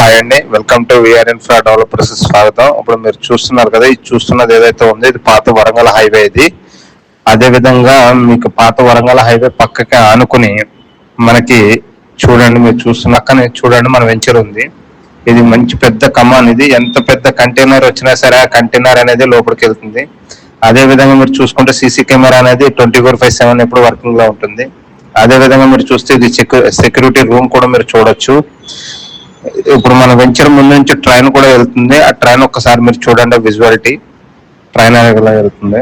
Hi అండి, welcome to VR infra developers స్వాగతం. ఇప్పుడు మీరు చూస్తున్నారు కదా, ఇది చూస్తున్నది ఏదైతే ఉందో ఇది పాత వరంగల్ హైవే. ఇది అదే విధంగా మీకు పాత వరంగల్ హైవే పక్కకి ఆనుకుని మనకి చూడండి, మీరు చూస్తున్న పక్కనే చూడండి మన వెంచర్ ఉంది. ఇది మంచి పెద్ద కమాన్. ఇది ఎంత పెద్ద కంటైనర్ వచ్చినా సరే ఆ కంటైనర్ అనేది లోపలికి వెళ్తుంది. అదే విధంగా మీరు చూసుకుంటే సీసీ కెమెరా అనేది 24/7 ఎప్పుడు వర్కింగ్ లో ఉంటుంది. అదే విధంగా మీరు చూస్తే ఇది సెక్యూరిటీ రూమ్ కూడా మీరు చూడొచ్చు. ఇప్పుడు మన వెంచర్ ముందు నుంచి ట్రైన్ కూడా వెళ్తుంది. ఆ ట్రైన్ ఒక్కసారి మీరు చూడండి, విజువాలిటీ ట్రైన్ ఎలా వెళ్తుంది.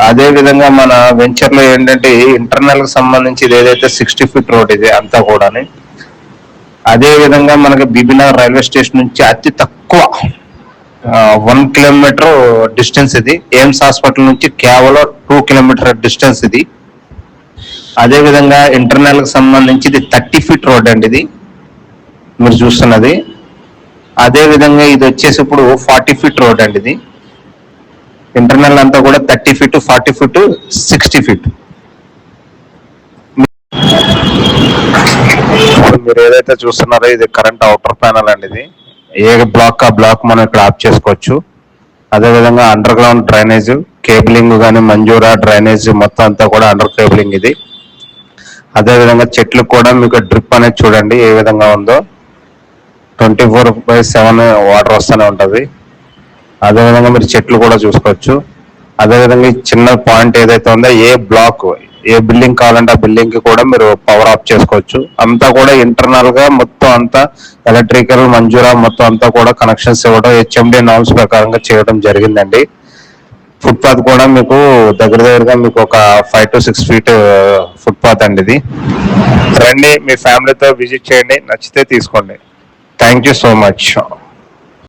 అదే విధంగా మన వెంచర్ లో ఏంటంటే ఇంటర్నల్ కి సంబంధించి ఏదైతే 60 feet రోడ్ ఇది అంతా కూడా. అదే విధంగా మనకి బీబీనగర్ రైల్వే స్టేషన్ నుంచి అతి తక్కువ 1 kilometer డిస్టెన్స్ ఇది. ఎయిమ్స్ హాస్పిటల్ నుంచి కేవలం 2 kilometer డిస్టెన్స్ ఇది. అదే విధంగా ఇంటర్నల్ కి సంబంధించి ఇది 30 feet రోడ్ అండి ఇది మీరు చూస్తున్నది. అదే విధంగా ఇది వచ్చేసి ఇప్పుడు 40 feet రోడ్ అండి ఇది. ఇంటర్నల్ అంతా కూడా 30 feet, 40 feet, 60 feet. మీరు ఏదైతే చూస్తున్నారో ఇది కరెంట్ అవుటర్ ప్యానల్ అండి. ఇది ఏ బ్లాక్ ఆ బ్లాక్ మనం ఇక్కడ ఆఫ్ చేసుకోవచ్చు. అదే విధంగా అండర్ గ్రౌండ్ డ్రైనేజ్ కేబులింగ్ కానీ మంజూరా డ్రైనేజ్ మొత్తం అంతా కూడా అండర్ కేబులింగ్ ఇది. అదే విధంగా చెట్లు కూడా మీకు డ్రిప్ అనేది చూడండి ఏ విధంగా ఉందో. 24/7 వాటర్ వస్తూనే ఉంటుంది. అదేవిధంగా మీరు చెట్లు కూడా చూసుకోవచ్చు. అదేవిధంగా ఈ చిన్న పాయింట్ ఏదైతే ఉందో ఏ బ్లాక్ ఏ బిల్డింగ్ కావాలంటే ఆ బిల్డింగ్ కి కూడా మీరు పవర్ ఆఫ్ చేసుకోవచ్చు. అంతా కూడా ఇంటర్నల్ గా మొత్తం అంతా ఎలక్ట్రికల్ మంజూరా మొత్తం అంతా కూడా కనెక్షన్స్ ఇవ్వడం హెచ్ఎండి నార్మ్స్ ప్రకారంగా చేయడం జరిగిందండి. ఫుట్పాత్ కూడా మీకు దగ్గరగా మీకు ఒక 5 to 6 feet ఫుట్పాత్ అండి ఇది. రండి, మీ ఫ్యామిలీతో విజిట్ చేయండి, నచ్చితే తీసుకోండి. Thank you so much.